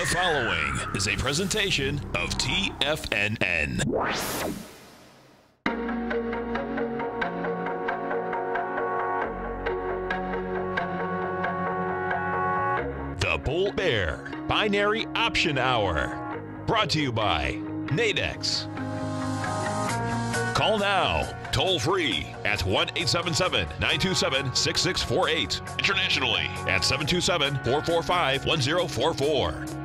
The following is a presentation of TFNN. The Bull Bear Binary Option Hour. Brought to you by Nadex. Call now, toll free at 1-877-927-6648. Internationally at 727-445-1044.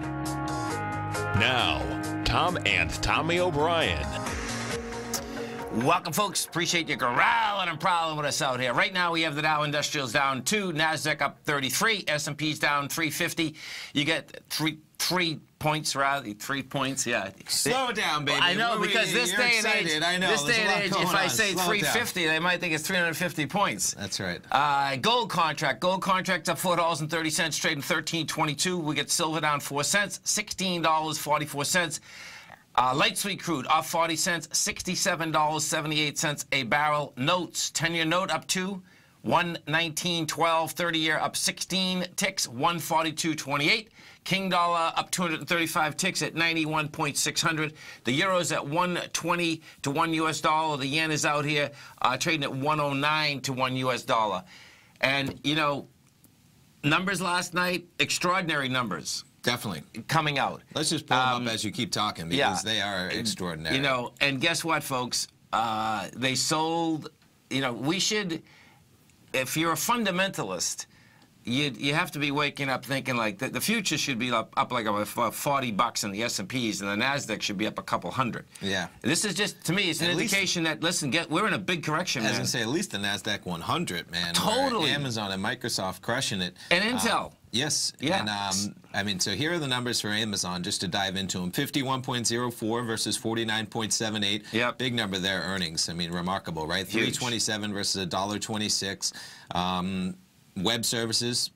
Now, Tom and Tommy O'Brien. Welcome, folks. Appreciate you growling and prowling with us out here. Right now, we have the Dow Industrials down 2, NASDAQ up 33, S&P's down 350. You get three points, rather, 3 points, yeah. Slow down, baby. I know, because this day and age, if I say 350, they might think it's 350 points. That's right. Gold contract's up $4.30, trading 13.22. We get silver down 4 cents, $16.44. Light sweet crude off 40 cents, $67.78 a barrel. Notes, 10-year note up 2, 119.12, 30-year up 16 ticks, 142.28. King dollar up 235 ticks at 91.600. The euro's at 120 to 1 US dollar. The yen is out here trading at 109 to 1 US dollar. And, you know, numbers last night, extraordinary numbers. Definitely. Coming out. Let's just pull them up as you keep talking, because they are extraordinary. You know, and guess what, folks? They sold, you know, we should, if you're a fundamentalist, you have to be waking up thinking like the future should be up like about $40 in the S&Ps, and the NASDAQ should be up a couple hundred. Yeah. This is just, to me, it's an indication that, listen, we're in a big correction, man. As I say, at least the NASDAQ 100, man. Totally. Amazon and Microsoft crushing it. And Intel. Yes. Yeah. And, I mean, so here are the numbers for Amazon, just to dive into them. 51.04 versus 49.78. Yep. Big number there, earnings. I mean, remarkable, right? Huge. 327 versus $1.26. Web services,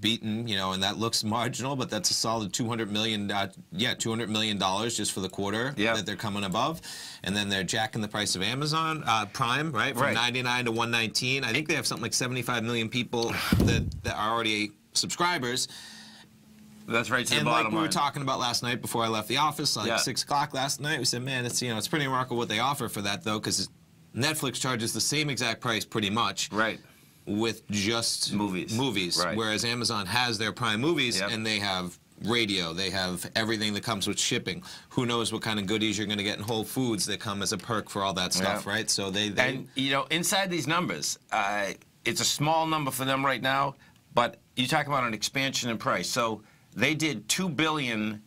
beaten, you know, and that looks marginal, but that's a solid $200 million, $200 million just for the quarter that they're coming above. And then they're jacking the price of Amazon Prime, right, from 99 to 119. I think they have something like 75 million people that are already subscribers. That's right to the bottom line. And like we were talking about last night before I left the office, like 6 o'clock last night, we said, man, it's, you know, it's pretty remarkable what they offer for that, though, because Netflix charges the same exact price pretty much. Right. With just movies, whereas Amazon has their Prime movies, and they have radio, they have everything that comes with shipping. Who knows what kind of goodies you're going to get in Whole Foods that come as a perk for all that stuff, right? So and you know, inside these numbers, it's a small number for them right now, but you talk about an expansion in price. So they did $2 billion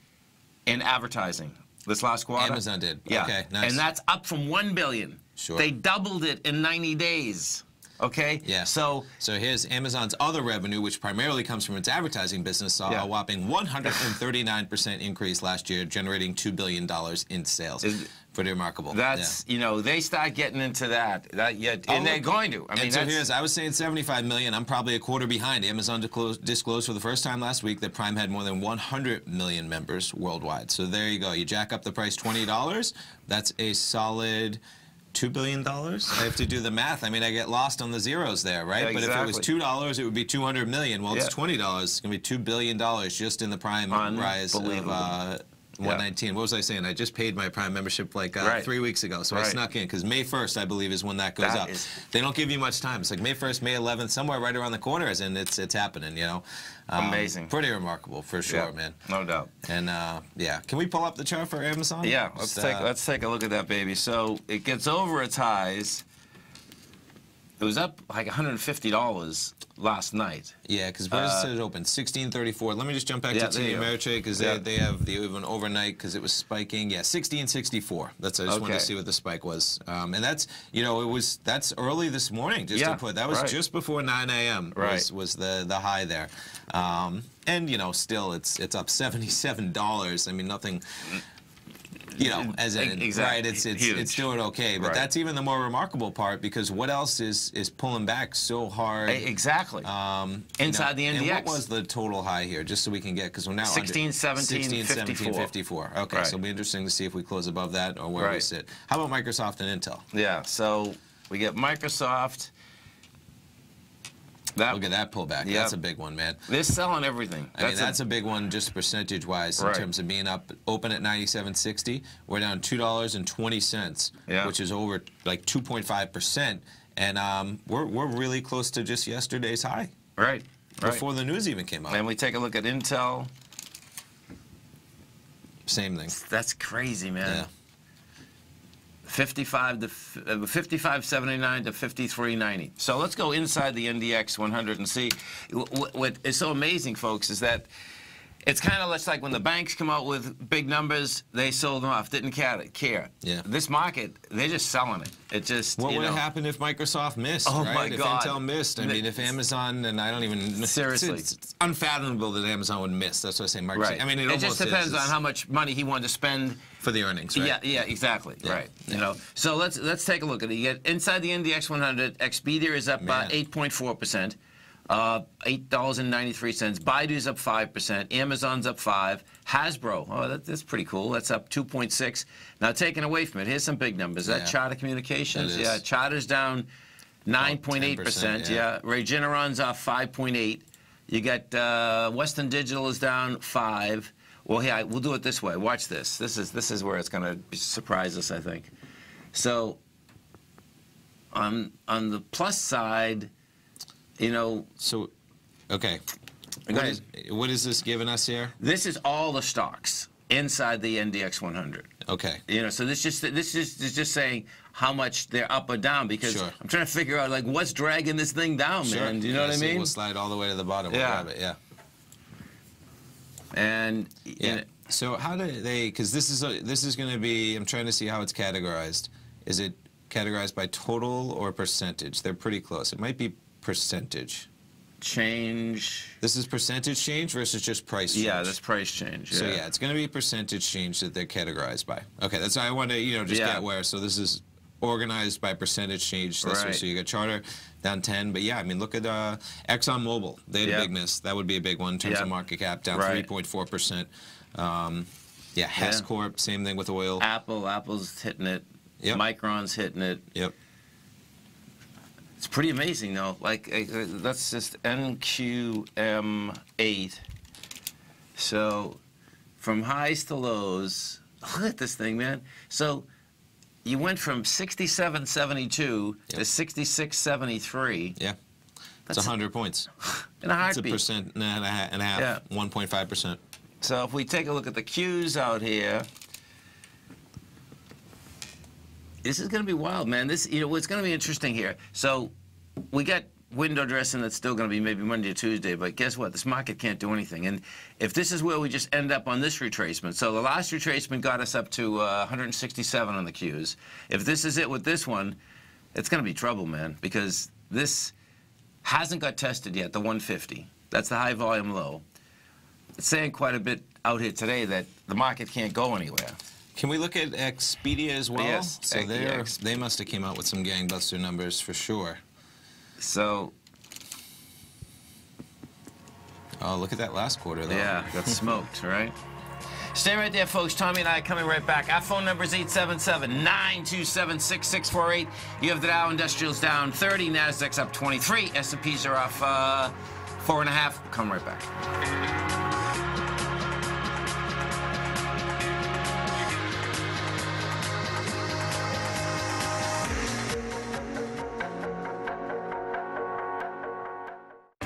in advertising this last quarter. Amazon did. Yeah. Okay, nice. And that's up from $1 billion. Sure. They doubled it in 90 days. Okay? Yeah. So here's Amazon's other revenue, which primarily comes from its advertising business, saw a whopping 139% increase last year, generating $2 billion in sales. Pretty remarkable. That's, you know, they start getting into that and they're going to. I mean, and so here's, I was saying 75 million. I'm probably a quarter behind. Amazon disclosed for the first time last week that Prime had more than 100 million members worldwide. So there you go. You jack up the price $20. That's a solid $2 billion? I have to do the math. I mean, I get lost on the zeros there, right? Yeah, but if it was $2, it would be $200 million. Well, it's $20. It's going to be $2 billion just in the Prime rise of 119. What was I saying? I just paid my Prime membership like 3 weeks ago, so I snuck in because May 1st, I believe, is when that goes up. They don't give you much time. It's like May 1st, May 11th, somewhere right around the corner, and it's happening, you know. Amazing. Pretty remarkable, for sure, man. No doubt. And, yeah. Can we pull up the chart for Amazon? Yeah, let's take a look at that, baby. So it gets over its highs. It was up like $150 last night. Yeah, because where does it open? 1634. Let me just jump back to TD Ameritrade because they have the even overnight because it was spiking. Yeah, 1664. That's I just wanted to see what the spike was. And that's, you know, that's early this morning. Just to put that was just before 9 a.m. was the high there. And you know, still it's up $77. I mean, nothing. You know, as in, right, it's doing okay. But that's even the more remarkable part because what else is pulling back so hard? Exactly. Inside the NDX. And what was the total high here, just so we can get, because we're now 16, 17, 54. Okay, so it'll be interesting to see if we close above that or where we sit. How about Microsoft and Intel? Yeah, so we get Microsoft. Look at that pullback. Yep. That's a big one, man. They're selling everything. I mean, that's a big one just percentage-wise in terms of being up. Open at 97.60. We're down $2.20, which is over like 2.5%. And we're really close to just yesterday's high. Right. Before the news even came out. And we take a look at Intel. Same thing. That's crazy, man. Yeah. 55.79 to 53.90. So let's go inside the NDX 100 and see. What is so amazing, folks, is that it's kind of like when the banks come out with big numbers, they sold them off, didn't care. Yeah. This market, they're just selling it. It just, what would have happened if Microsoft missed? Oh right? my God! If Intel missed, I mean, if Amazon, and I don't even seriously, it's unfathomable that Amazon would miss. That's what I say, Mark. Right. I mean, it just depends on how much money he wanted to spend for the earnings. Right? Yeah, exactly. Yeah. Right. You know. So let's take a look at it. You get inside the NDX 100. Expedia is up 8.4%. $8.93. Baidu's up 5%. Amazon's up 5%. Hasbro, oh, that's pretty cool. That's up 2.6%. Now, taken away from it, here's some big numbers. That Charter Communications, Charter's down 9.8%. Yeah. Regeneron's off 5.8%. You got Western Digital is down 5%. Well, here, we'll do it this way. Watch this. This is where it's going to surprise us, I think. So, on the plus side, you know. So, okay. What is this giving us here? This is all the stocks inside the NDX 100. Okay. You know, so this is just saying how much they're up or down, because I'm trying to figure out like what's dragging this thing down, man. Do you know what I mean? We'll slide all the way to the bottom. We'll grab it. Yeah. And so how do they? Because this is going to be. I'm trying to see how it's categorized. Is it categorized by total or percentage? They're pretty close. It might be percentage change. This is percentage change versus just price change. Yeah, that's price change. So it's going to be percentage change that they're categorized by. Okay, that's why I want to just get where. So this is organized by percentage change. That's so you got Charter down 10, but I mean look at ExxonMobil. They had a big miss. That would be a big one in terms of market cap, down 3.4%. Hess Corp, same thing with oil. Apple's hitting it. Yep. Micron's hitting it. Yep. It's pretty amazing, though. Like, that's just NQM8. So, from highs to lows, look at this thing, man. So, you went from 67.72 to 66.73. Yeah. That's 100 points. In a heartbeat. It's 1.5%, 1.5%. So, if we take a look at the Qs out here, this is going to be wild, man. This, it's going to be interesting here. So, we got window dressing that's still going to be maybe Monday or Tuesday, but guess what? This market can't do anything. And if this is where we just end up on this retracement, so the last retracement got us up to 167 on the Qs. If this is it with this one, it's going to be trouble, man, because this hasn't got tested yet, the 150. That's the high volume low. It's saying quite a bit out here today that the market can't go anywhere. Can we look at Expedia as well? Yes. So they must have came out with some gangbuster numbers for sure. So. Oh, look at that last quarter, though. Yeah, got smoked, right? Stay right there, folks. Tommy and I are coming right back. Our phone number is 877-927-6648. You have the Dow Industrials down 30, Nasdaq's up 23, S&Ps are off 4.5. Come right back.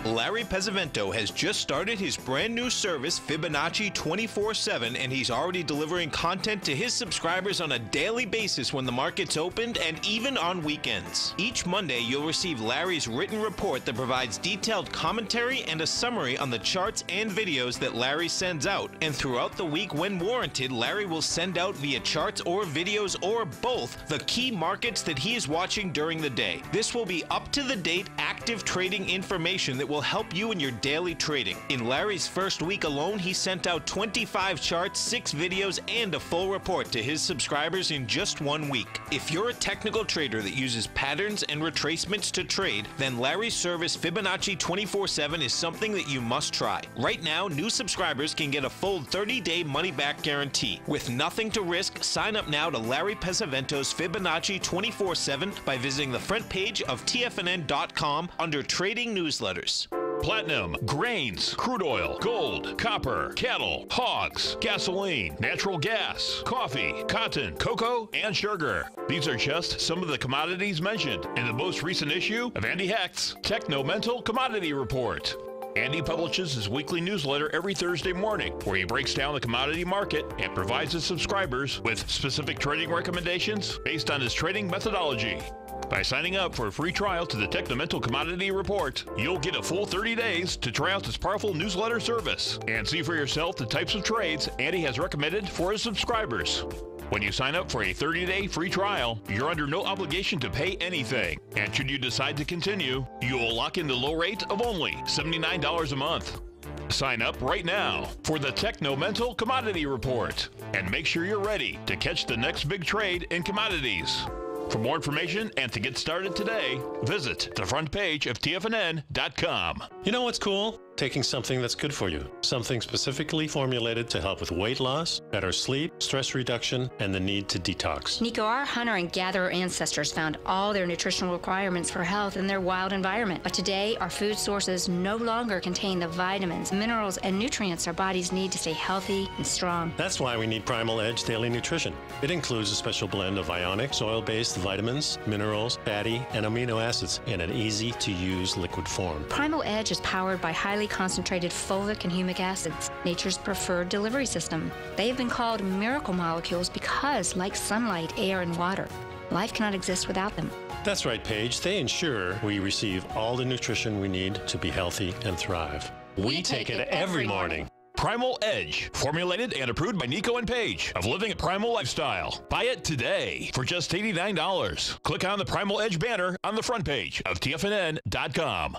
Larry Pesavento has just started his brand new service, Fibonacci 24/7, and he's already delivering content to his subscribers on a daily basis when the market's opened and even on weekends. Each Monday, you'll receive Larry's written report that provides detailed commentary and a summary on the charts and videos that Larry sends out. And throughout the week, when warranted, Larry will send out via charts or videos or both the key markets that he is watching during the day. This will be up-to-the-date, active trading information that will help help you in your daily trading. In Larry's first week alone, he sent out 25 charts, 6 videos, and a full report to his subscribers in just 1 week. If you're a technical trader that uses patterns and retracements to trade, then Larry's service Fibonacci 24/7 is something that you must try. Right now, new subscribers can get a full 30-day money-back guarantee. With nothing to risk, sign up now to Larry Pesavento's Fibonacci 24/7 by visiting the front page of TFNN.com under Trading Newsletters. Platinum, grains, crude oil, gold, copper, cattle, hogs, gasoline, natural gas, coffee, cotton, cocoa, and sugar. These are just some of the commodities mentioned in the most recent issue of Andy Hecht's Techno-Mental Commodity Report. Andy publishes his weekly newsletter every Thursday morning, where he breaks down the commodity market and provides his subscribers with specific trading recommendations based on his trading methodology. By signing up for a free trial to the Techno-Mental Commodity Report, you'll get a full 30 days to try out this powerful newsletter service and see for yourself the types of trades Andy has recommended for his subscribers. When you sign up for a 30-day free trial, you're under no obligation to pay anything. And should you decide to continue, you will lock in the low rate of only $79 a month. Sign up right now for the Techno-Mental Commodity Report and make sure you're ready to catch the next big trade in commodities. For more information and to get started today, visit the front page of TFNN.com. You know what's cool? Taking something that's good for you. Something specifically formulated to help with weight loss, better sleep, stress reduction, and the need to detox. Nico, our hunter and gatherer ancestors found all their nutritional requirements for health in their wild environment. But today, our food sources no longer contain the vitamins, minerals, and nutrients our bodies need to stay healthy and strong. That's why we need Primal Edge Daily Nutrition. It includes a special blend of ionic, soil-based vitamins, minerals, fatty, and amino acids in an easy-to-use liquid form. Primal Edge is powered by highly concentrated fulvic and humic acids, nature's preferred delivery system. They have been called miracle molecules because, like sunlight, air, and water, life cannot exist without them. That's right, Paige. They ensure we receive all the nutrition we need to be healthy and thrive. We take it every morning. Primal Edge, formulated and approved by Nico and Paige of Living a Primal Lifestyle. Buy it today for just $89. Click on the Primal Edge banner on the front page of TFNN.com.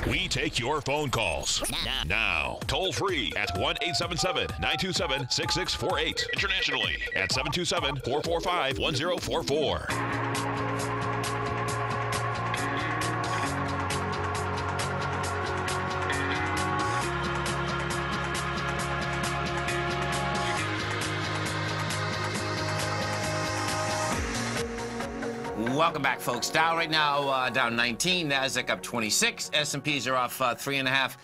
We take your phone calls now. Toll free at 1-877-927-6648. Internationally at 727-445-1044. Welcome back, folks. Dow right now down 19, Nasdaq up 26, S&Ps are off 3.5.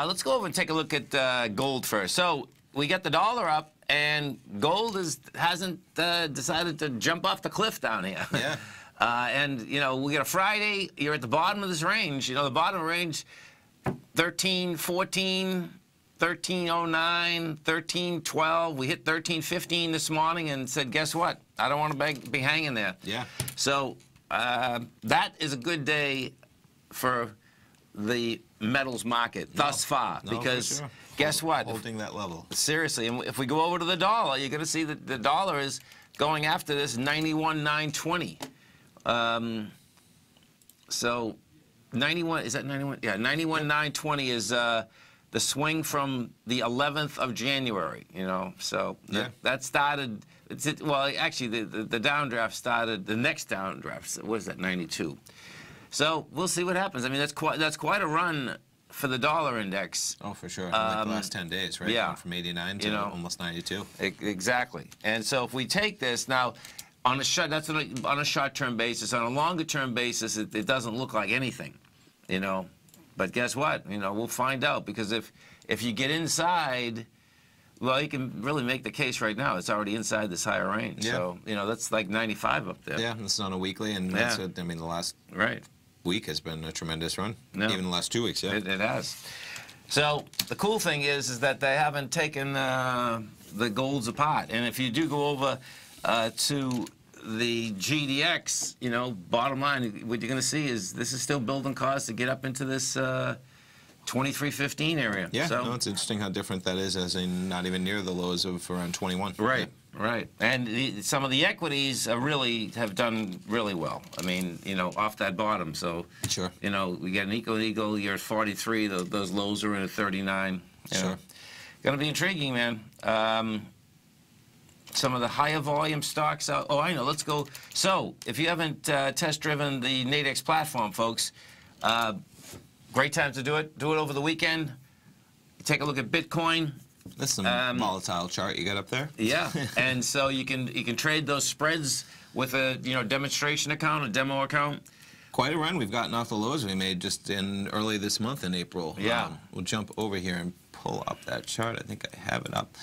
Let's go over and take a look at gold first. So we got the dollar up, and gold hasn't decided to jump off the cliff down here. Yeah. And, you know, we got a Friday. You're at the bottom of this range. You know, the bottom of the range, 13.14. 13.09, 13.12. We hit 13.15 this morning and said, guess what? I don't want to be hanging there. Yeah. So that is a good day for the metals market thus far. No, because sure. Guess what? Holding that level. Seriously, and if we go over to the dollar, you're going to see that the dollar is going after this 91.920. So 91, is that 91? Yeah, 91.920 is the swing from the 11th of January, you know. So that started, well, actually, the downdraft started, the next downdraft, what is that, 92. So we'll see what happens. I mean, that's quite a run for the dollar index. Oh, for sure. Like the last 10 days, right? Yeah. Going from 89 to almost 92. Exactly. And so if we take this now, on a short-term basis, on a longer-term basis, it doesn't look like anything, you know. But guess what? You know, we'll find out, because if you get inside, well, you can really make the case right now. It's already inside this higher range. Yeah. So, you know, that's like 95 up there. Yeah, this is on a weekly, and that's I mean, the last week has been a tremendous run. No. Even the last 2 weeks, It has. So the cool thing is that they haven't taken the golds apart. And if you do go over to the GDX, you know, bottom line, what you're going to see is this is still building cause to get up into this 23.15 area. Yeah, so, no, it's interesting how different that is, as in not even near the lows of around 21. Right, Right. And some of the equities really have done really well. I mean, you know, off that bottom. So, sure. You know, we got an Eagle, you're at 43. Those lows are in at 39. Sure. Going to be intriguing, man. Some of the higher volume stocks out. Oh, I know. Let's go. So, if you haven't test-driven the Nadex platform, folks, great time to do it. Do it over the weekend. Take a look at Bitcoin. That's some volatile chart you got up there. Yeah, and so you can trade those spreads with a demonstration account, a demo account. Quite a run we've gotten off the lows we made just in early this month in April. Yeah. We'll jump over here and pull up that chart. I think I have it up.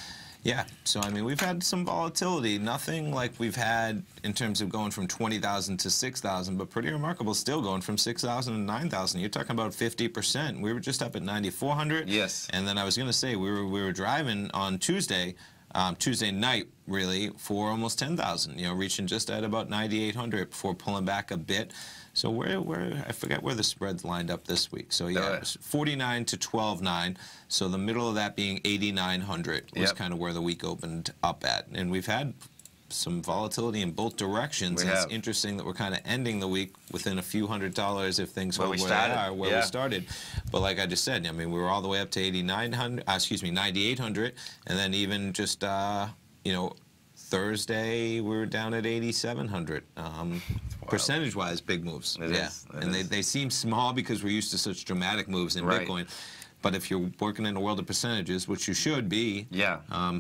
Yeah, so I mean, we've had some volatility. Nothing like we've had in terms of going from 20,000 to 6,000, but pretty remarkable still going from 6,000 to 9,000. You're talking about 50%. We were just up at 9,400. Yes. And then I was going to say, we were driving on Tuesday night, really, for almost 10,000, you know, reaching just at about 9,800 before pulling back a bit. So I forget where the spreads lined up this week. So yeah, it was 49 to 12.9. So the middle of that being 8,900 was kind of where the week opened up at. And we've had some volatility in both directions. And it's interesting that we're kind of ending the week within a few $100 if things were where they are, where we started. But like I just said, I mean, we were all the way up to 9,800, and then even just you know, Thursday we were down at 8,700. Percentage-wise, big moves. And they seem small because we're used to such dramatic moves in Bitcoin. But if you're working in a world of percentages, which you should be,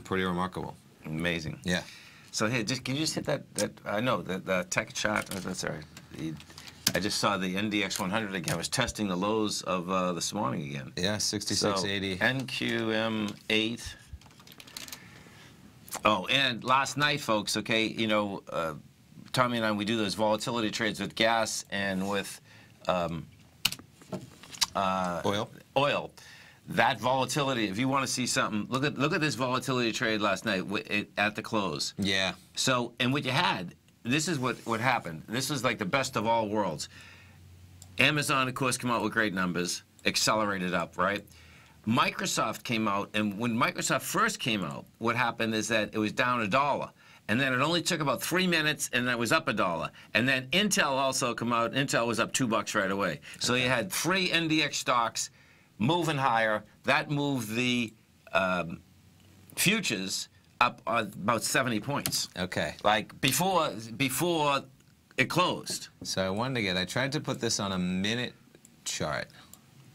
pretty remarkable. Amazing. Yeah. So here, can you just hit that? I know the tech chart. That's all right. I just saw the NDX 100 again. I was testing the lows of this morning again. Yeah, 66.80. So, NQM8. Oh, and last night, folks. Okay, you know, Tommy and I, we do those volatility trades with gas and with oil. That volatility, if you want to see something, look at this volatility trade last night at the close. Yeah. So, and what you had, this is what happened. This was like the best of all worlds. Amazon, of course, came out with great numbers, accelerated up, right? Microsoft came out, and when Microsoft first came out, what happened is that it was down $1. And then it only took about 3 minutes, and that was up $1. And then Intel also came out. Intel was up $2 right away. So you had 3 NDX stocks moving higher. That moved the futures up about 70 points. Okay. Like before it closed. So I tried to put this on a minute chart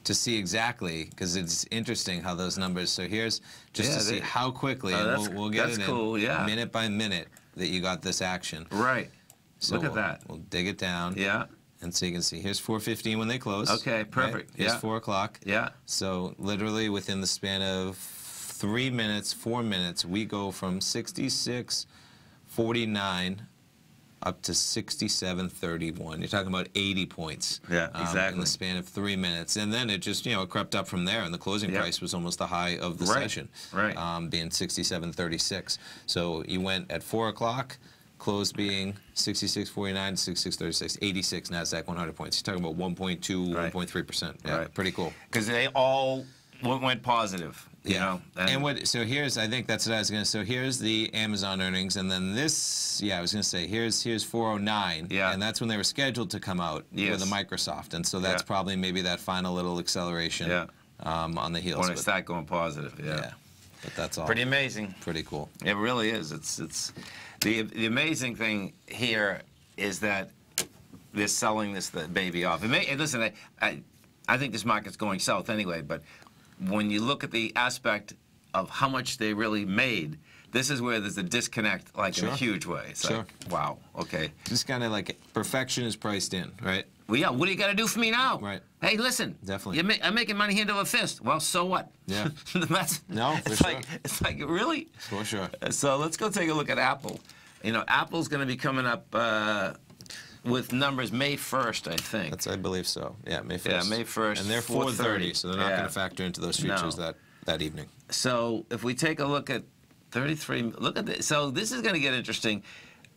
to see exactly, because it's interesting how those numbers, so here's just to see how quickly, and we'll get it in minute by minute that you got this action. Right. So look at that. We'll dig it down. Yeah. And so you can see, here's 4:15 when they close. Okay, perfect. Right? Here's 4 o'clock. Yeah. So literally within the span of 3 minutes, 4 minutes, we go from 66.49 up to 67.31. You're talking about 80 points. Yeah, exactly. In the span of 3 minutes. And then it just, you know, it crept up from there, and the closing price was almost the high of the session. Right. Being 67.36. So you went at 4 o'clock, close being 66.49 to 66.36, 86 NASDAQ 100 points. You're talking about 1.2, 1.3%. Yeah, pretty cool. Because they all went positive. You know, so here's, I think that's what I was going to, so here's the Amazon earnings, and then this, I was going to say, here's 409, and that's when they were scheduled to come out with a Microsoft, and so that's probably maybe that final little acceleration on the heels. When it start going positive, But that's all. Pretty amazing. Pretty cool. It really is. It's the amazing thing here is that they're selling this baby off. Listen, I think this market's going south anyway, but when you look at the aspect of how much they really made, this is where there's a disconnect, like in a huge way. It's like, wow, okay. Just kind of like perfection is priced in, right? Well, yeah, what do you got to do for me now? Right. Hey, listen. Definitely. I'm making money hand over fist. Well, so what? Yeah. It's like, really? For sure. So let's go take a look at Apple. You know, Apple's going to be coming up with numbers May 1st, I think. I believe so. Yeah, May 1st. Yeah, May 1st. And they're 4:30, so they're not going to factor into those futures that evening. So if we take a look at 33, look at this. So this is going to get interesting.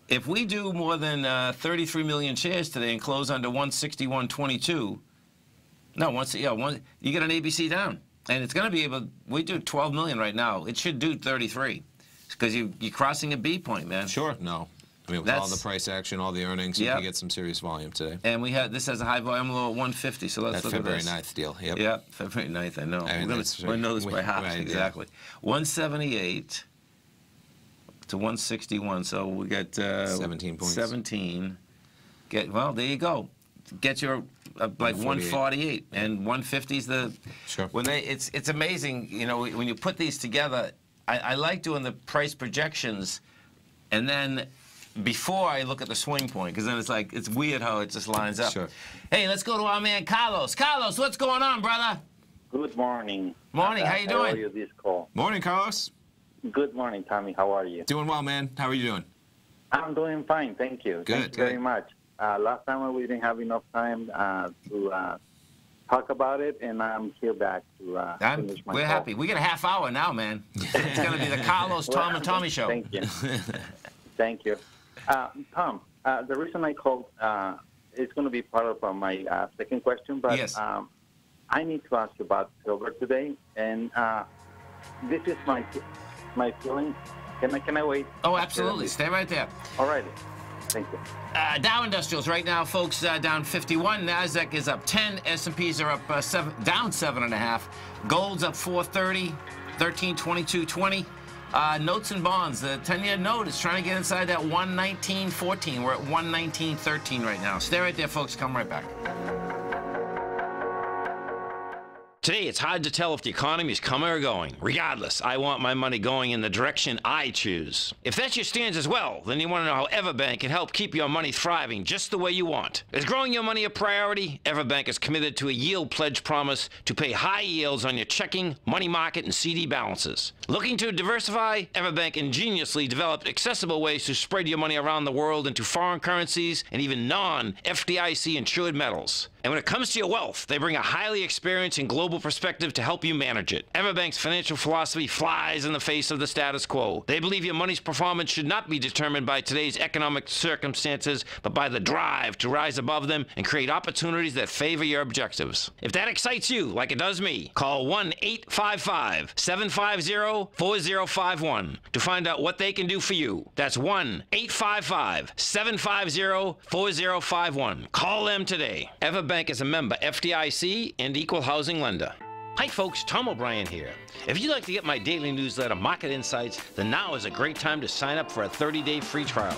If we do more than 33 million shares today and close under 161.22, you get an ABC down. And it's going to be able, we do 12 million right now. It should do 33. because you're crossing a B point, man. Sure. No. I mean, with all the price action, all the earnings, you can get some serious volume today. And this has a high volume low at 150, so let's look at this. February 9th deal, yep. Yeah, February 9th, I know. We're going to know this by half, exactly. 178 to 161, so we get 17 points. 17. Well, there you go. Get your like 148, and 150 is the. Sure. It's amazing, you know, when you put these together. I like doing the price projections, and then before I look at the swing point, because then it's weird how it just lines up. Sure. Hey, let's go to our man Carlos. Carlos, what's going on, brother? Good morning. Morning. How you doing? I owe you this call. Morning, Carlos. Good morning, Tommy. How are you? Doing well, man. How are you doing? I'm doing fine, thank you. Good. Thank you very much. Last time we didn't have enough time to talk about it, and I'm here back to finish my We're call. happy. We got a half hour now, man. It's going to be the Carlos, Tom, and Tommy show. Thank you. Thank you. Tom, the reason I called is going to be part of my second question, but yes. I need to ask you about silver today, and this is my feeling. Can I wait? Oh, absolutely. Stay right there. All right. Thank you. Dow Industrials right now, folks, down 51. Nasdaq is up 10. S&Ps are up down 7.5. Gold's up 430. 1322.20. Notes and bonds. The 10-year note is trying to get inside that 119.14. We're at 119.13 right now. Stay right there, folks. Come right back. Today, it's hard to tell if the economy is coming or going. Regardless, I want my money going in the direction I choose. If that's your stance as well, then you want to know how Everbank can help keep your money thriving just the way you want. Is growing your money a priority? Everbank is committed to a yield pledge promise to pay high yields on your checking, money market, and CD balances. Looking to diversify? Everbank ingeniously developed accessible ways to spread your money around the world into foreign currencies and even non-FDIC insured metals. And when it comes to your wealth, they bring a highly experienced and global perspective to help you manage it. Everbank's financial philosophy flies in the face of the status quo. They believe your money's performance should not be determined by today's economic circumstances, but by the drive to rise above them and create opportunities that favor your objectives. If that excites you, like it does me, call 1-855-750-4051 to find out what they can do for you. That's 1-855-750-4051. Call them today. Everbank is a member FDIC and equal housing lender. Hi folks, Tom O'Brien here. If you'd like to get my daily newsletter, Market Insights, then now is a great time to sign up for a 30-day free trial.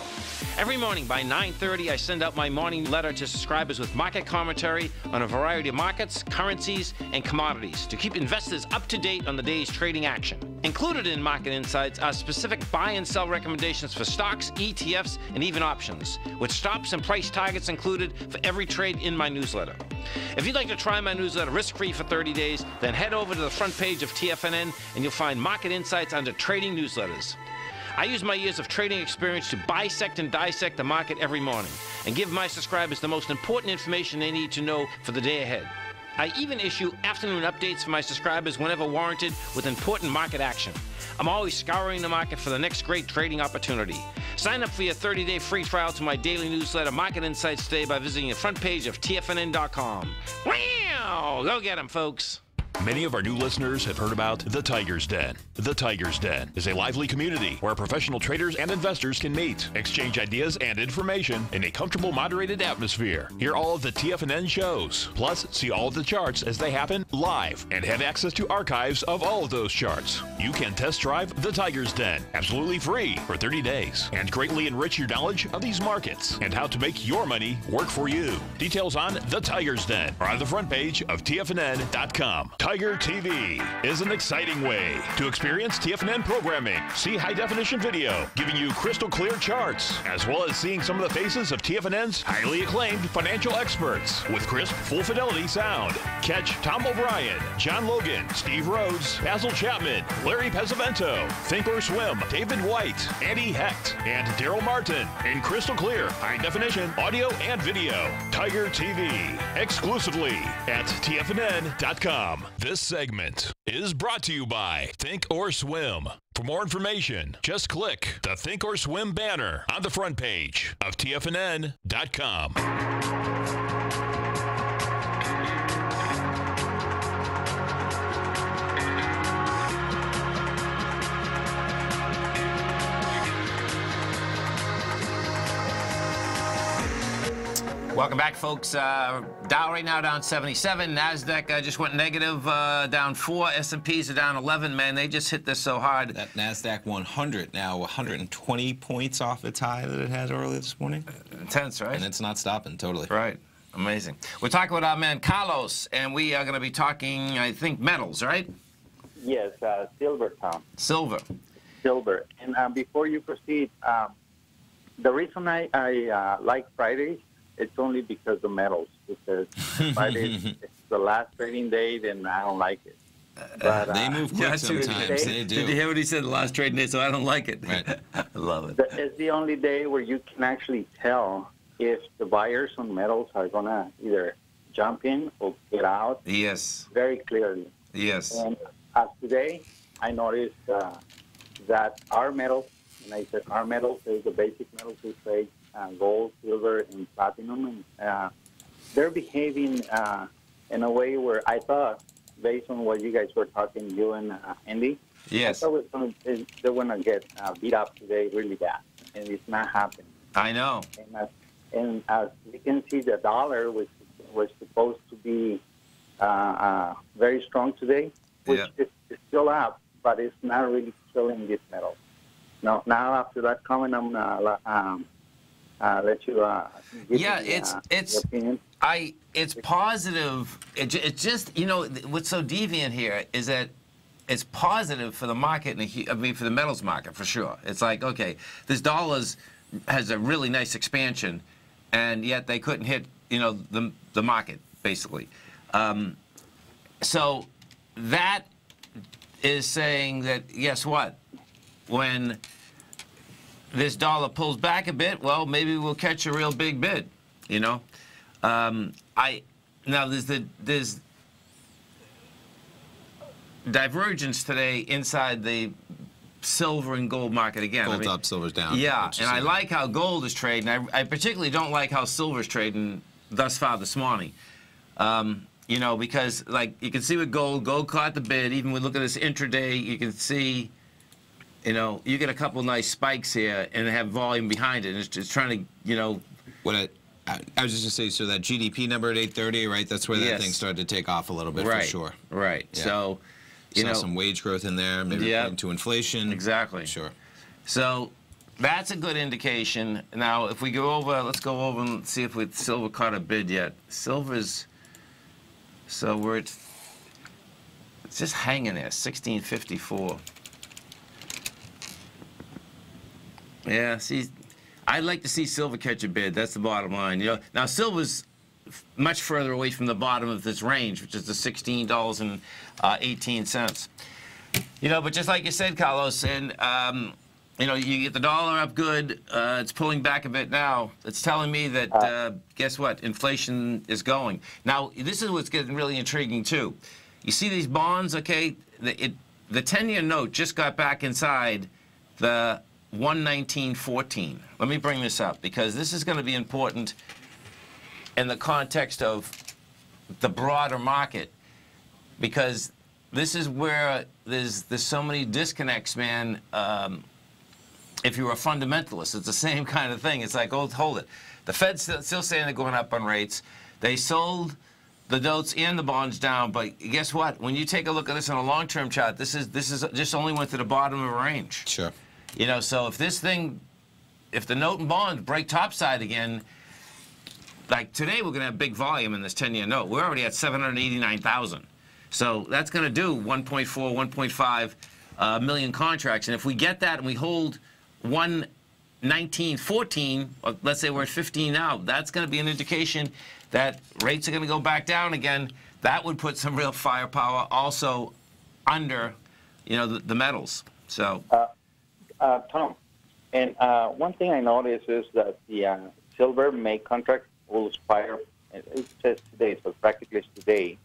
Every morning by 9:30, I send out my morning letter to subscribers with market commentary on a variety of markets, currencies, and commodities to keep investors up to date on the day's trading action. Included in Market Insights are specific buy and sell recommendations for stocks, ETFs, and even options, with stops and price targets included for every trade in my newsletter. If you'd like to try my newsletter risk-free for 30 days, then head over to the front page of TFNN and you'll find Market Insights under Trading Newsletters. I use my years of trading experience to bisect and dissect the market every morning and give my subscribers the most important information they need to know for the day ahead. I even issue afternoon updates for my subscribers whenever warranted with important market action. I'm always scouring the market for the next great trading opportunity. Sign up for your 30-day free trial to my daily newsletter, Market Insights, today by visiting the front page of TFNN.com. Wow! Go get 'em, folks. Many of our new listeners have heard about The Tiger's Den. The Tiger's Den is a lively community where professional traders and investors can meet, exchange ideas and information in a comfortable, moderated atmosphere. Hear all of the TFNN shows, plus see all of the charts as they happen live and have access to archives of all of those charts. You can test drive The Tiger's Den absolutely free for 30 days and greatly enrich your knowledge of these markets and how to make your money work for you. Details on The Tiger's Den are on the front page of TFNN.com. Tiger TV is an exciting way to experience TFNN programming. See high-definition video, giving you crystal clear charts, as well as seeing some of the faces of TFNN's highly acclaimed financial experts with crisp, full-fidelity sound. Catch Tom O'Brien, John Logan, Steve Rhodes, Basil Chapman, Larry Pesavento, Think or Swim, David White, Andy Hecht, and Daryl Martin in crystal clear, high-definition audio and video. Tiger TV, exclusively at TFNN.com. This segment is brought to you by Think or Swim. For more information, just click the Think or Swim banner on the front page of TFNN.com. Welcome back, folks. Dow right now down 77. Nasdaq just went negative, down 4. S&Ps are down 11. Man, they just hit this so hard. That Nasdaq 100 now 120 points off its high that it had earlier this morning. Intense, right? And it's not stopping, totally. Right. Amazing. We're talking with our man Carlos, and we are going to be talking, I think, metals, right? Yes, silver, Tom. Silver. Silver. And before you proceed, the reason I like Fridays, it's only because of metals. Because Fridays is the last trading day, and I don't like it. But, they move quick sometimes. They do. Did you hear what he said? The last trading day, so I don't like it. Right. I love it. It's the only day where you can actually tell if the buyers on metals are going to either jump in or get out. Yes. Very clearly. Yes. And as today, I noticed that our metals, and I said our metals is the basic metals we trade, gold, silver, and platinum, and they're behaving in a way where I thought, based on what you guys were talking, you and Andy, yes, I thought they're going to get beat up today really bad, and it's not happening. I know. And as you can see, the dollar was supposed to be very strong today, which is still up, but it's not really killing this metal. Now after that comment, I'm gonna let you give your opinion. It's positive. It just, you know, what's so deviant here is that it's positive for the market, I mean, for the metals market, for sure. It's like, okay, this dollars has a really nice expansion, and yet they couldn't hit, you know, the market, basically. So that is saying that, guess what? When this dollar pulls back a bit, well, maybe we'll catch a real big bid, you know? Now there's divergence today inside the silver and gold market again. Gold's up, silver's down. Yeah, and I like how gold is trading. I particularly don't like how silver's trading thus far this morning. You know, because like you can see with gold caught the bid. Even when we look at this intraday, you can see, you know, you get a couple nice spikes here and have volume behind it. It's trying to, you know. What I was just going to say, so that GDP number at 8:30, right? That's where that thing started to take off a little bit, for sure. Right. Yeah. So, you know, some wage growth in there, maybe into inflation. Exactly. Sure. So that's a good indication. Now, if we go over, let's go over and see if silver caught a bid yet. Silver's, so it's just hanging there, 1654. Yeah, see, I'd like to see silver catch a bid. That's the bottom line. You know, now silver's much further away from the bottom of this range, which is the $16.18. You know, but just like you said, Carlos, and you know, you get the dollar up good. It's pulling back a bit now. It's telling me that guess what? Inflation is going. Now, this is what's getting really intriguing too. You see these bonds, okay? The 10-year note just got back inside the 119.14. Let me bring this up because this is going to be important in the context of the broader market, because this is where there's so many disconnects, man. If you're a fundamentalist, it's the same kind of thing. It's like, oh, hold it. The Fed's still saying they're going up on rates. They sold the notes and the bonds down, but guess what? When you take a look at this on a long-term chart, this is just only went to the bottom of a range. Sure. You know, so if this thing, if the note and bonds break topside again, like today we're going to have big volume in this 10-year note. We're already at 789,000. So that's going to do 1.4, 1.5 million contracts. And if we get that and we hold 119.14, or let's say we're at 15 now, that's going to be an indication that rates are going to go back down again. That would put some real firepower also under, you know, the metals. So. Tom, and one thing I noticed is that the silver May contract will expire, it says today, so practically it's today.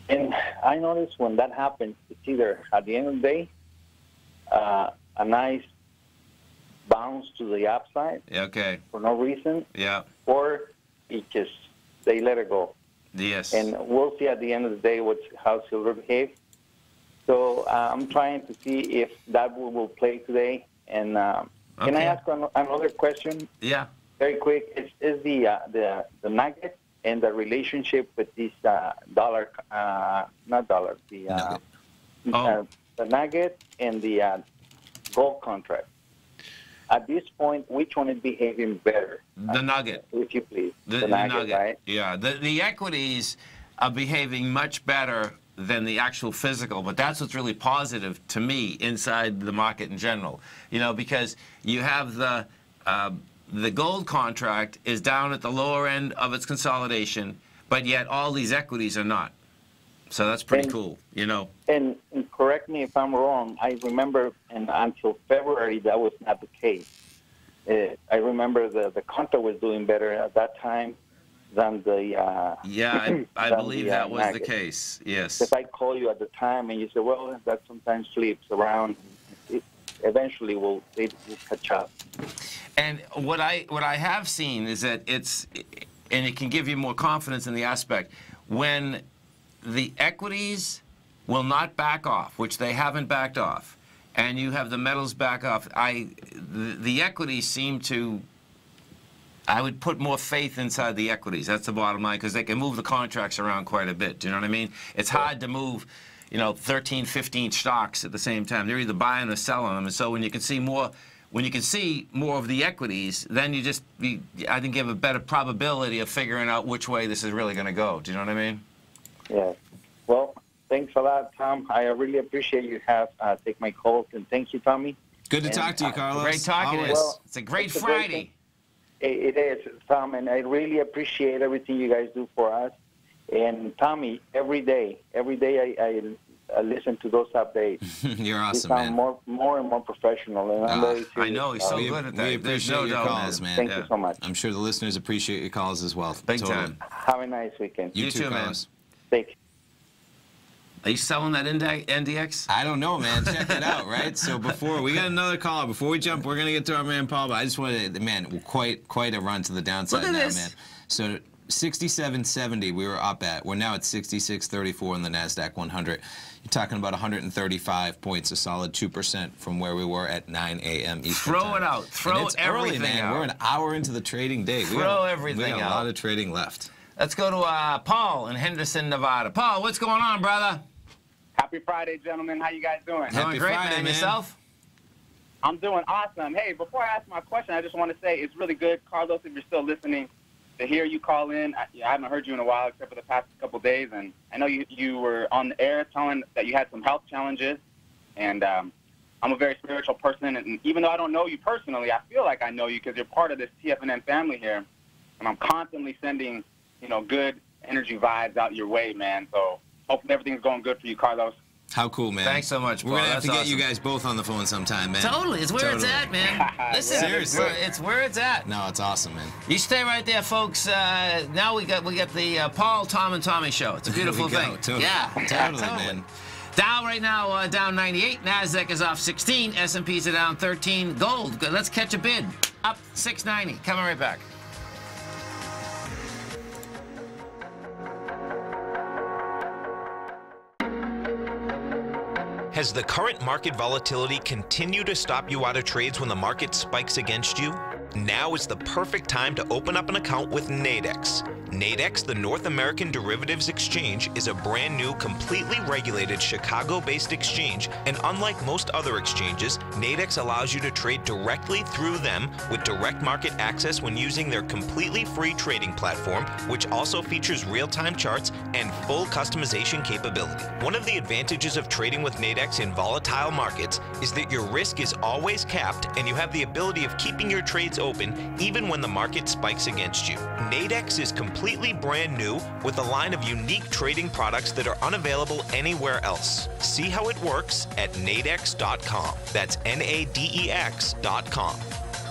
And I noticed when that happens, it's either at the end of the day, a nice bounce to the upside for no reason, or it just, they let it go. Yes. And we'll see at the end of the day how silver behaves. So I'm trying to see if that will play today. And can I ask another question? Yeah. very quick, is the nugget and the relationship with this dollar, not dollar, the nugget and the gold contract. At this point, which one is behaving better? The nugget. If you please. The nugget, right? Yeah. The equities are behaving much better than the actual physical, but that's what's really positive to me inside the market in general. You know, because you have the gold contract is down at the lower end of its consolidation, but yet all these equities are not. So that's pretty cool, you know. And correct me if I'm wrong, I remember until February that was not the case. I remember the contract was doing better at that time than the... yeah, I believe that was the case, yes. If I call you at the time and you say, well, that sometimes slips around, eventually it will catch up. And what I have seen is that and it can give you more confidence in the aspect, when the equities will not back off, which they haven't backed off, and you have the metals back off, the equities seem to, I would put more faith inside the equities. That's the bottom line, because they can move the contracts around quite a bit. Do you know what I mean? It's hard to move, you know, 13, 15 stocks at the same time. They're either buying or selling them, and so when you can see more of the equities, then I think you have a better probability of figuring out which way this is really going to go. Do you know what I mean? Yeah. Well, thanks a lot, Tom. I really appreciate you take my calls, and thank you, Tommy. Good to talk to you, Carlos. Great talking to you. Well, it's a great Friday. It is, Tom, and I really appreciate everything you guys do for us. And Tommy, every day I listen to those updates. You're awesome, you sound man. more and more professional, and I'm very serious. I know, he's so good at that. We appreciate your calls, man. Thank you so much. I'm sure the listeners appreciate your calls as well. Big time. Have a nice weekend. You too, Carlos. Thank you. Are you selling that NDX? I don't know, man. Check it out, right? So we got another caller. Before we jump, we're going to get to our man Paul, but I just wanted, man, quite a run to the downside now, man. So 67.70 we were up at. We're now at 66.34 in the NASDAQ 100. You're talking about 135 points, a solid 2% from where we were at 9 a.m. Eastern time. Throw it out. Throw everything out. We're an hour into the trading day. Throw everything out. We got a lot of trading left. Let's go to Paul in Henderson, Nevada. Paul, what's going on, brother? Happy Friday, gentlemen. How you guys doing? Doing great, man. Yourself? I'm doing awesome. Hey, before I ask my question, I just want to say it's really good, Carlos, if you're still listening, to hear you call in. I haven't heard you in a while except for the past couple of days, and I know you were on the air telling that you had some health challenges, and I'm a very spiritual person, and even though I don't know you personally, I feel like I know you because you're part of this TFNN family here, and I'm constantly sending, you know, good energy vibes out your way, man. So hopefully everything's going good for you, Carlos. How cool, man. Thanks so much, Paul. We're going to have to get you guys both on the phone sometime, man. Totally. It's where it's at, man. Listen, seriously. It's where it's at. No, it's awesome, man. You stay right there, folks. Now we got the Paul, Tom, and Tommy show. It's a beautiful thing. Totally. Yeah. Totally, man. Dow right now down 98. NASDAQ is off 16. S&Ps are down 13. Gold, let's catch a bid. Up 690. Coming right back. Has the current market volatility continued to stop you out of trades when the market spikes against you? Now is the perfect time to open up an account with Nadex. Nadex, the North American Derivatives Exchange, is a brand new, completely regulated Chicago-based exchange, and unlike most other exchanges, Nadex allows you to trade directly through them with direct market access when using their completely free trading platform, which also features real-time charts and full customization capability. One of the advantages of trading with Nadex in volatile markets is that your risk is always capped and you have the ability of keeping your trades open even when the market spikes against you. Nadex is completely brand new with a line of unique trading products that are unavailable anywhere else. See how it works at nadex.com. That's NADEX.com.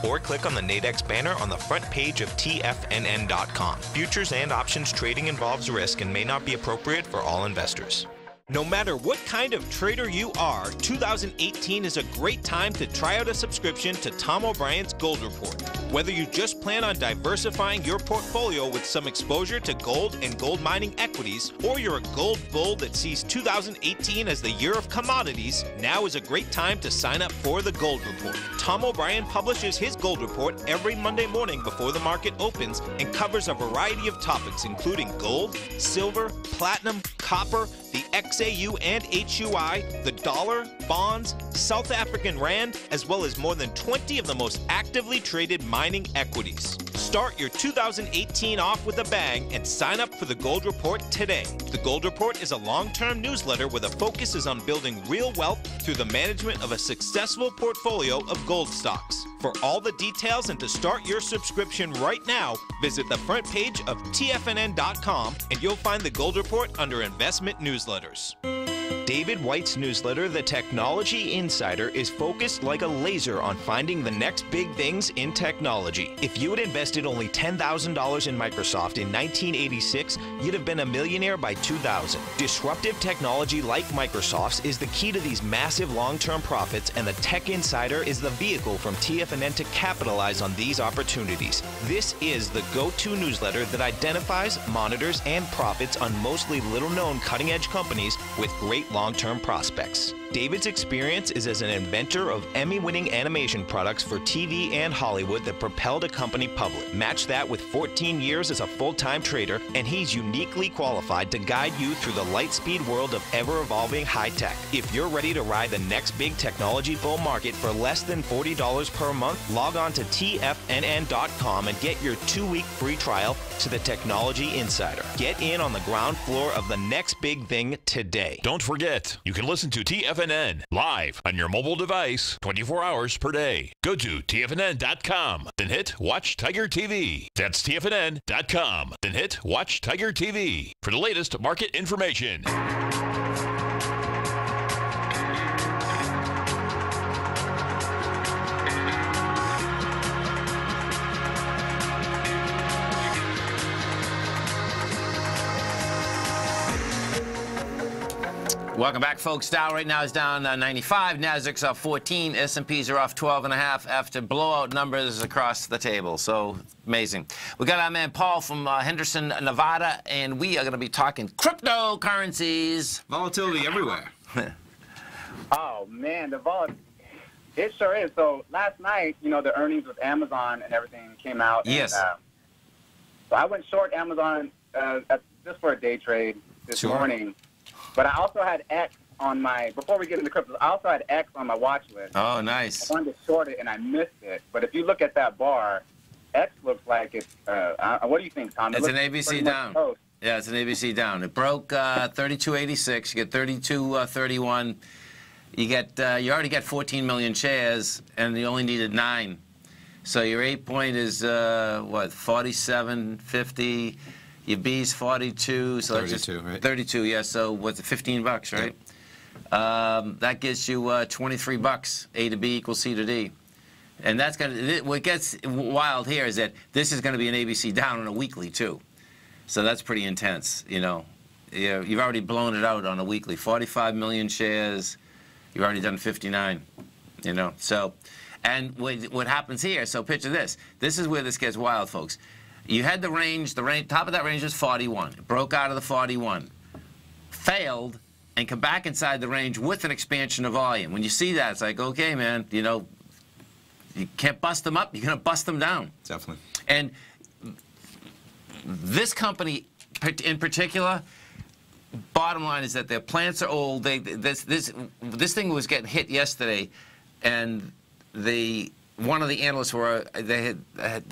Or click on the Nadex banner on the front page of TFNN.com. Futures and options trading involves risk and may not be appropriate for all investors. No matter what kind of trader you are, 2018 is a great time to try out a subscription to Tom O'Brien's Gold Report. Whether you just plan on diversifying your portfolio with some exposure to gold and gold mining equities, or you're a gold bull that sees 2018 as the year of commodities, now is a great time to sign up for the Gold Report. Tom O'Brien publishes his Gold Report every Monday morning before the market opens and covers a variety of topics including gold, silver, platinum, copper, the XAU and HUI, the dollar, bonds, South African rand, as well as more than 20 of the most actively traded mining equities. Start your 2018 off with a bang and sign up for the Gold Report today. The Gold Report is a long-term newsletter where the focus is on building real wealth through the management of a successful portfolio of gold stocks. For all the details and to start your subscription right now, visit the front page of TFNN.com and you'll find the Gold Report under Investment Newsletters. David White's newsletter, The Technology Insider, is focused like a laser on finding the next big things in technology. If you had invested only $10,000 in Microsoft in 1986, you'd have been a millionaire by 2000. Disruptive technology like Microsoft's is the key to these massive long-term profits, and the Tech Insider is the vehicle from TFNN to capitalize on these opportunities. This is the go-to newsletter that identifies, monitors, and profits on mostly little-known cutting-edge companies with great long-term prospects. David's experience is as an inventor of Emmy-winning animation products for TV and Hollywood that propelled a company public. Match that with 14 years as a full-time trader, and he's uniquely qualified to guide you through the light-speed world of ever-evolving high-tech. If you're ready to ride the next big technology bull market for less than $40 per month, log on to TFNN.com and get your 2-week free trial to the Technology Insider. Get in on the ground floor of the next big thing today. Don't forget, you can listen to TFNN live on your mobile device 24 hours per day. Go to TFNN.com, then hit Watch Tiger TV. That's TFNN.com, then hit Watch Tiger TV for the latest market information. Welcome back, folks. Dow right now is down 95. Nasdaq's off 14. S&Ps are off 12.5 after blowout numbers across the table. So amazing. We got our man Paul from Henderson, Nevada, and we are going to be talking cryptocurrencies. Volatility everywhere. Oh man, the volatility. It sure is. So last night, you know, the earnings with Amazon and everything came out. Yes. And, so I went short Amazon just for a day trade this morning. But I also had X on my, before we get into crypto, I also had X on my watch list. Oh, nice. I wanted to short it, and I missed it. But if you look at that bar, X looks like it's, what do you think, Tom? It's an ABC down. Close. Yeah, it's an ABC down. It broke 32.86. You get 32.31. You already get 14 million shares, and you only needed 9. So your 8 point is, what, 47.50. Your B's 42, so 32, right? 32, yeah. So what's it, $15, right? Yep. That gives you $23. A to B equals C to D, and that's gonna. What gets wild here is that this is going to be an ABC down on a weekly too, so that's pretty intense. You know, you've already blown it out on a weekly. 45 million shares, you've already done 59. You know, so, and what happens here? So picture this. This is where this gets wild, folks. You had the range, top of that range was 41. It broke out of the 41. Failed, and come back inside the range with an expansion of volume. When you see that, it's like, okay, man, you know, you can't bust them up, you're going to bust them down. Definitely. And this company in particular, bottom line is that their plants are old. This thing was getting hit yesterday, and one of the analysts they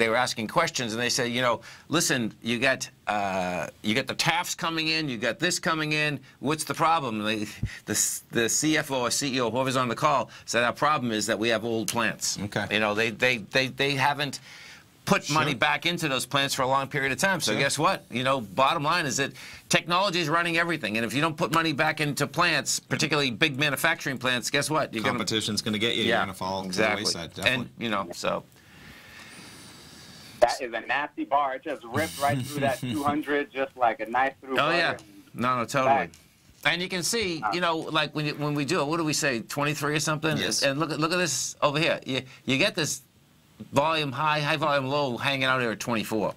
were asking questions, and they said, you know, listen, you got the TAFs coming in, you got this coming in. What's the problem? The CFO or CEO, whoever's on the call, said our problem is that we have old plants. Okay. You know, they haven't put money back into those plants for a long period of time. So guess what? You know, bottom line is that technology is running everything, and if you don't put money back into plants, particularly big manufacturing plants, guess what? Competition's going to get you. You're going to fall to the wayside. Definitely. And you know, so that is a nasty bar. It just ripped right through that 200, just like a knife through. Oh yeah, no, totally. Back. And you can see, you know, like when we do it, what do we say, 23 or something? Yes. And look at this over here. You get this volume high, high volume low, hanging out there at 24.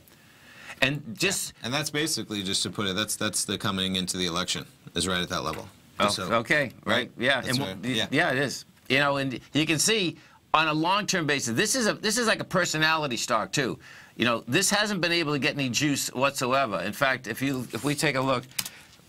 And just and that's basically, just to put it, that's the coming into the election is right at that level. Oh, so, okay, right, yeah, and yeah, it is. You know, and you can see on a long-term basis, this is like a personality stock too. You know, this hasn't been able to get any juice whatsoever. In fact, if we take a look,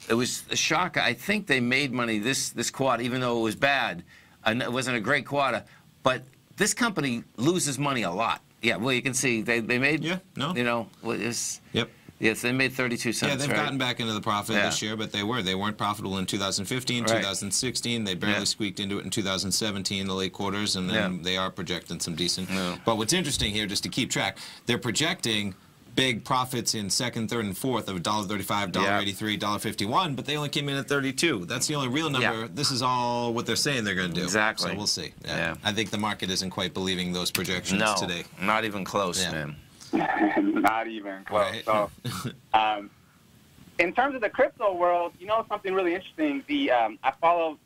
it was a shocker. I think they made money this quarter, even though it was bad. And it wasn't a great quarter, but this company loses money a lot. Yeah, well, you can see they made. Yeah, no. You know, it's. Yep. Yes, they made 32 cents. Yeah, they've gotten back into the profit this year, but they weren't profitable in 2015, 2016. They barely squeaked into it in 2017, the late quarters, and then they are projecting some decent. But what's interesting here, just to keep track, they're projecting big profits in second, third, and fourth of $1.35, $1.83, $1.51, but they only came in at 32. That's the only real number. This is all what they're saying they're going to do. Exactly. So we'll see. I think the market isn't quite believing those projections today. Not even close, man. Not even close. Right. So, in terms of the crypto world, you know something really interesting. I follow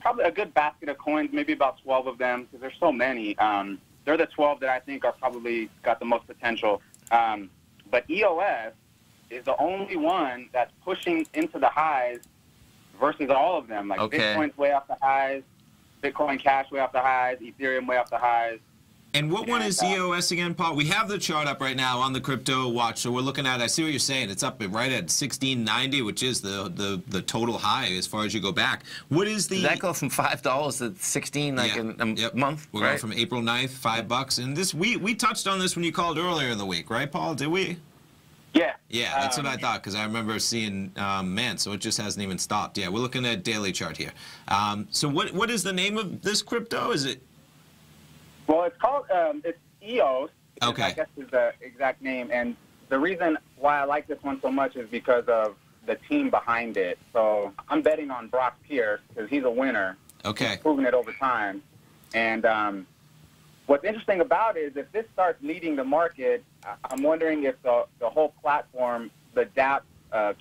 probably a good basket of coins, maybe about 12 of them, because there's so many. They're the 12 that I think are probably got the most potential. But EOS is the only one that's pushing into the highs versus all of them. Like Bitcoin's way off the highs, Bitcoin Cash way off the highs, Ethereum way off the highs. And what one is EOS again, Paul? We have the chart up right now on the crypto watch, so we're looking at. I see what you're saying. It's up right at 1690, which is the total high as far as you go back. What is the? Did that go from $5 to 16 like in a month? We're going from April 9th, $5, and this we touched on this when you called earlier in the week, right, Paul? Did we? Yeah. Yeah, that's what I thought, because I remember seeing, man, so it just hasn't even stopped. Yeah, we're looking at daily chart here. So what is the name of this crypto? Is it? Well, it's called, it's EOS. Okay. I guess is the exact name. And the reason why I like this one so much is because of the team behind it. So I'm betting on Brock Pierce because he's a winner. Okay. He's proven it over time. And what's interesting about it is if this starts leading the market, I'm wondering if the whole platform, the DApp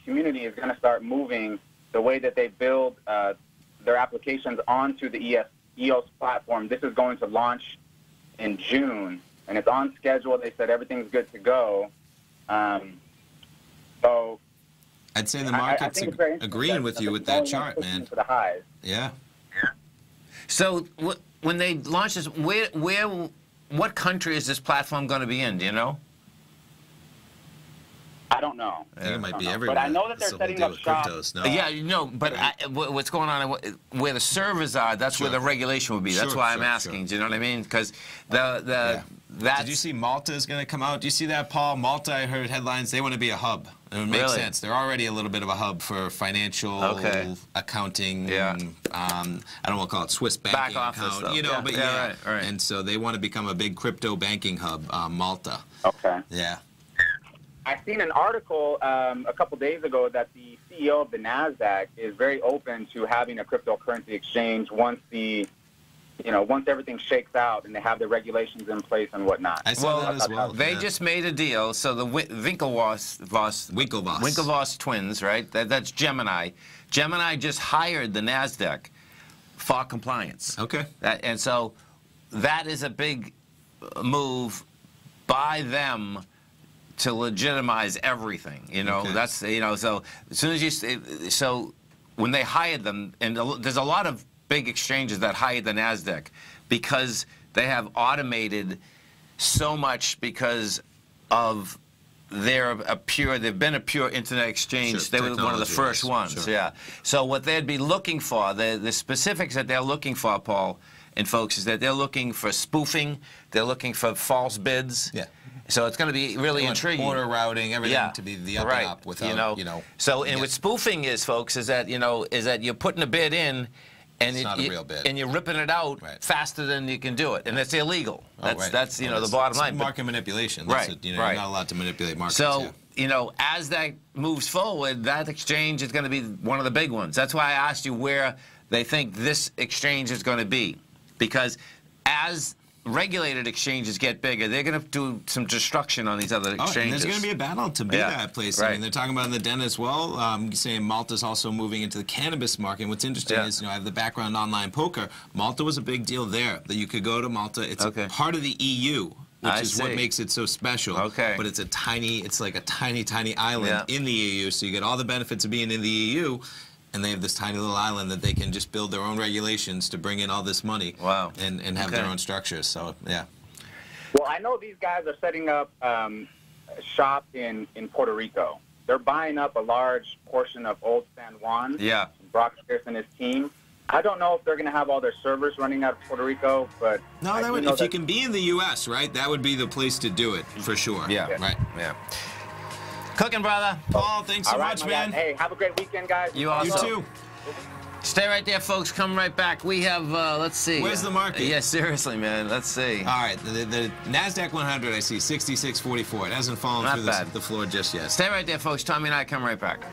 community is going to start moving the way that they build their applications onto the EOS platform. This is going to launch in June, and it's on schedule. They said everything's good to go. So I'd say the market's agreeing with you with that chart, man. For the highs. Yeah. So when they launch this, what country is this platform going to be in? Do you know? I don't know. I think it might be everywhere. But I know that they're setting up shop. Cryptos, no. Yeah, you know, but what's going on, where the servers are, that's where the regulation would be. That's why I'm asking. Do you know what I mean? Because that's... Did you see Malta is going to come out? Do you see that, Paul? Malta, I heard headlines, they want to be a hub. It would make sense. They're already a little bit of a hub for financial accounting. I don't want to call it Swiss banking account, stuff. You know, but right. And so they want to become a big crypto banking hub, Malta. Okay. Yeah. I seen an article a couple days ago that the CEO of the Nasdaq is very open to having a cryptocurrency exchange once once everything shakes out and they have the regulations in place and whatnot. I saw that as well. They just made a deal. So the Winklevoss twins, right? That's Gemini. Gemini just hired the Nasdaq for compliance. Okay. And so that is a big move by them to legitimize everything, you know. That's so as soon as so when they hired them, and there's a lot of big exchanges that hired the Nasdaq because they have automated so much because of they've been a pure internet exchange. They were one of the first ones. Yeah. So what they'd be looking for, the specifics that they're looking for, Paul and folks, is that they're looking for spoofing, they're looking for false bids. Yeah. So it's going to be really intriguing. Order routing, everything to be the up and up without, So, and what spoofing is, folks, is that, you're putting a bid in, and it's not a real bid. And you're ripping it out faster than you can do it, and that's illegal. That's the bottom line. Market manipulation. That's you're not allowed to manipulate markets. So, as that moves forward, that exchange is going to be one of the big ones. That's why I asked you where they think this exchange is going to be, because as regulated exchanges get bigger, they're going to do some destruction on these other exchanges. And there's going to be a battle to be that place. Right. I mean, they're talking about in the den as well, saying Malta's also moving into the cannabis market. And what's interesting is, I have the background in online poker. Malta was a big deal there, that you could go to Malta. It's a part of the EU. Which is what makes it so special. Okay. But it's like a tiny, tiny island in the EU. So you get all the benefits of being in the EU, and they have this tiny little island that they can just build their own regulations to bring in all this money. Wow. And have their own structures. So, yeah. Well, I know these guys are setting up shop in Puerto Rico. They're buying up a large portion of Old San Juan. Yeah. Brock Spears and his team. I don't know if they're going to have all their servers running out of Puerto Rico, but no, that would, if you can be in the U.S., right, that would be the place to do it for sure. Yeah, right. Yeah. Cooking, brother. Paul, thanks so much, man. Hey, have a great weekend, guys. You also. You too. Stay right there, folks. Come right back. We have, let's see. Where's the market? Yeah, seriously, man. Let's see. All right, the NASDAQ 100, I see 66.44. It hasn't fallen through the floor just yet. Stay right there, folks. Tommy and I come right back.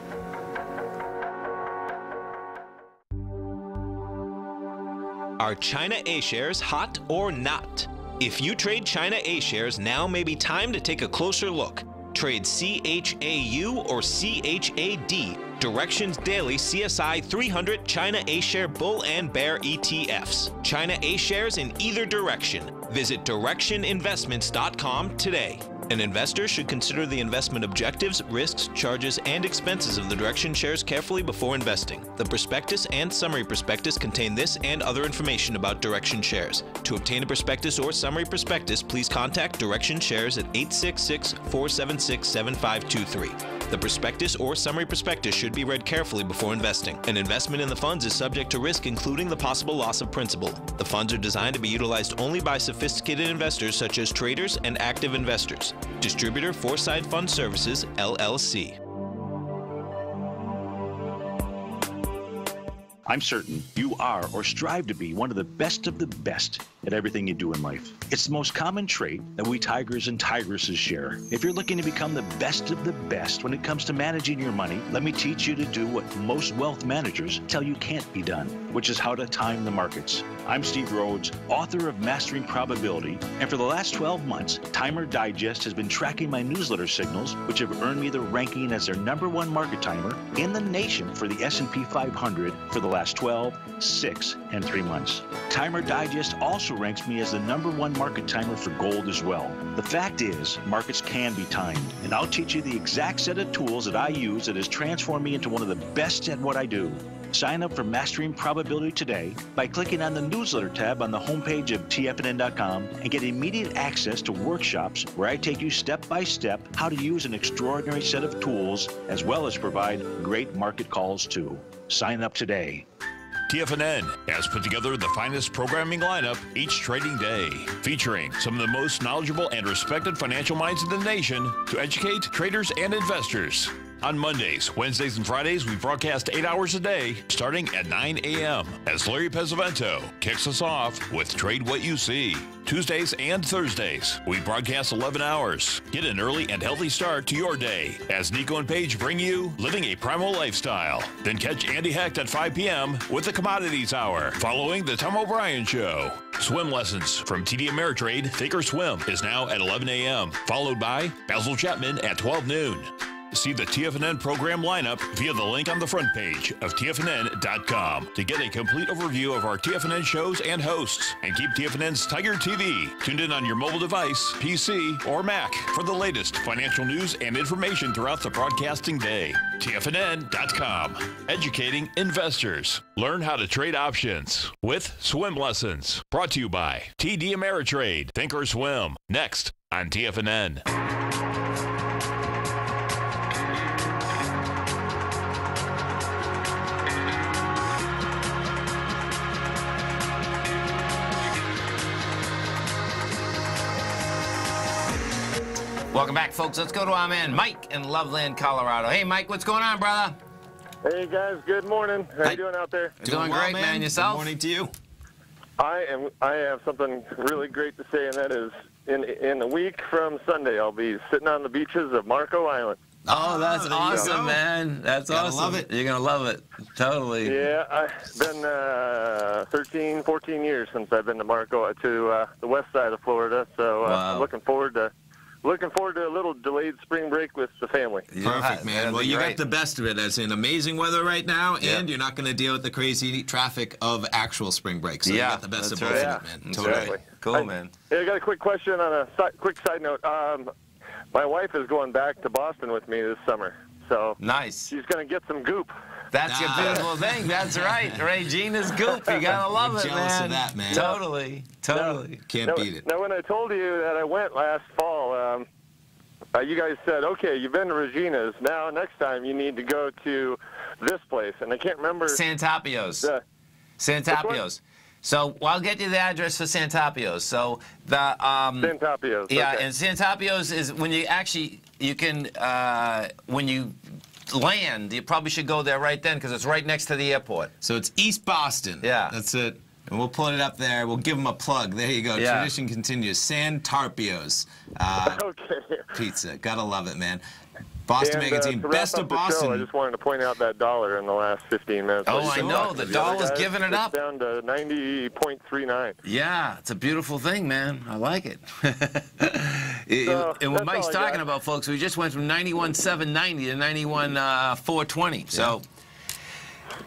Are China A-shares hot or not? If you trade China A-shares, now may be time to take a closer look. Trade CHAU or CHAD, Directions Daily CSI 300 China A-share Bull and Bear ETFs. China A-shares in either direction. Visit directioninvestments.com today. An investor should consider the investment objectives, risks, charges, and expenses of the Direction shares carefully before investing. The prospectus and summary prospectus contain this and other information about Direction shares. To obtain a prospectus or summary prospectus, please contact Direction shares at 866-476-7523. The prospectus or summary prospectus should be read carefully before investing. An investment in the funds is subject to risk, including the possible loss of principal. The funds are designed to be utilized only by sophisticated investors such as traders and active investors. Distributor Foreside Fund Services, LLC. I'm certain you are or strive to be one of the best at everything you do in life. It's the most common trait that we tigers and tigresses share. If you're looking to become the best of the best when it comes to managing your money, let me teach you to do what most wealth managers tell you can't be done, which is how to time the markets. I'm Steve Rhodes, author of Mastering Probability, and for the last 12 months, Timer Digest has been tracking my newsletter signals, which have earned me the ranking as their #1 market timer in the nation for the S&P 500 for the last 12, 6, and 3 months. Timer Digest also ranks me as the #1 market timer for gold as well. The fact is, markets can be timed, and I'll teach you the exact set of tools that I use that has transformed me into one of the best at what I do. Sign up for Mastering Probability today by clicking on the newsletter tab on the homepage of TFNN.com and get immediate access to workshops where I take you step by step how to use an extraordinary set of tools as well as provide great market calls too. Sign up today. TFNN has put together the finest programming lineup each trading day, featuring some of the most knowledgeable and respected financial minds in the nation to educate traders and investors. On Mondays, Wednesdays, and Fridays, we broadcast 8 hours a day, starting at 9 a.m. as Larry Pesavento kicks us off with Trade What You See. Tuesdays and Thursdays, we broadcast 11 hours. Get an early and healthy start to your day as Nico and Paige bring you Living a Primal Lifestyle. Then catch Andy Hecht at 5 p.m. with the Commodities Hour, following the Tom O'Brien Show. Swim lessons from TD Ameritrade Thinkorswim is now at 11 a.m., followed by Basil Chapman at 12 noon. See the TFNN program lineup via the link on the front page of TFNN.com to get a complete overview of our TFNN shows and hosts. And keep TFNN's Tiger TV tuned in on your mobile device, PC, or Mac for the latest financial news and information throughout the broadcasting day. TFNN.com, educating investors. Learn how to trade options with swim lessons. Brought to you by TD Ameritrade Thinkorswim. Next on TFNN. Welcome back, folks. Let's go to our man Mike in Loveland, Colorado. Hey, Mike, what's going on, brother? Hey, guys. Good morning. How you doing out there? Doing well, great, man. Yourself? Good morning to you. I have something really great to say, and that is in a week from Sunday, I'll be sitting on the beaches of Marco Island. Oh, that's awesome, man. That's awesome. Love it. You're going to love it. Totally. Yeah, I've been 13, 14 years since I've been to the west side of Florida. So Wow. I'm looking forward to a little delayed spring break with the family. Perfect, man. Well, you got the best of it, as in amazing weather right now, and you're not going to deal with the crazy traffic of actual spring break. So you got the best of both of it, man. Totally. Exactly. Cool, man. I got a quick question on a quick side note. My wife is going back to Boston with me this summer, so nice. She's going to get some goop. That's your beautiful thing. That's right. Regina's goop. You got to love it, man. Jealous of that, man. Totally. Can't beat it. Now, when I told you that I went last fall, you guys said, okay, you've been to Regina's. Now, next time, you need to go to this place. And I can't remember. Santapio's. Santapio's. So I'll get you the address for Santapio's. So the Santapio's. Yeah, okay. and Santapio's is when you can when you land, you probably should go there right then because it's right next to the airport. So it's East Boston. Yeah. That's it. And we'll pull it up there. We'll give them a plug. There you go. Yeah. Tradition continues. Santapio's pizza. Gotta love it, man. Boston Magazine, best of Boston. Show, I just wanted to point out that dollar in the last 15 minutes. Oh, I know. The dollar's giving it up. Down to 90.39. Yeah, it's a beautiful thing, man. I like it. And what Mike's talking about, folks, we just went from 91.790 to 91.420. So,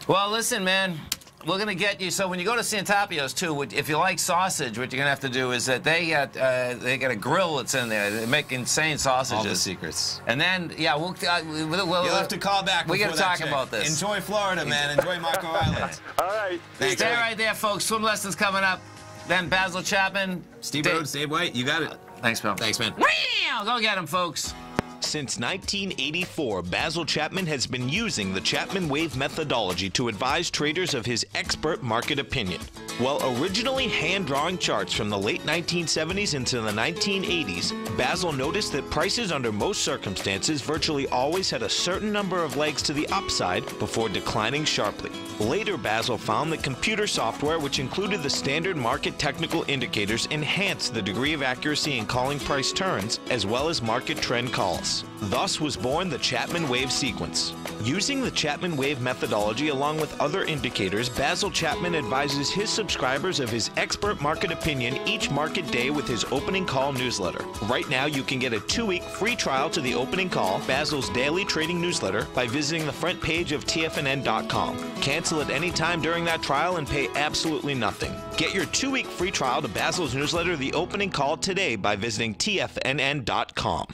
well, listen, man. We're going to get you, so when you go to Santapio's, too, if you like sausage, what you're going to have to do is that they got a grill that's in there. They make insane sausages. All the secrets. And then, yeah, we'll you'll have to call back. We got to talk about this. Enjoy Florida, man. Enjoy Marco Island. All right. Thanks, Stay right there, folks. Swim lessons coming up. Then Basil Chapman. Steve Rhodes, Dave White. You got it. Thanks, pal. Thanks, man. Go get him, folks. Since 1984, Basil Chapman has been using the Chapman Wave methodology to advise traders of his expert market opinion. While originally hand-drawing charts from the late 1970s into the 1980s, Basil noticed that prices under most circumstances virtually always had a certain number of legs to the upside before declining sharply. Later, Basil found that computer software, which included the standard market technical indicators, enhanced the degree of accuracy in calling price turns, as well as market trend calls. Thus was born the Chapman Wave sequence. Using the Chapman Wave methodology along with other indicators, Basil Chapman advises his subscribers of his expert market opinion each market day with his opening call newsletter. Right now, you can get a 2-week free trial to the opening call, Basil's daily trading newsletter, by visiting the front page of TFNN.com. Cancel at any time during that trial and pay absolutely nothing. Get your 2-week free trial to Basil's newsletter, The Opening Call, today by visiting TFNN.com.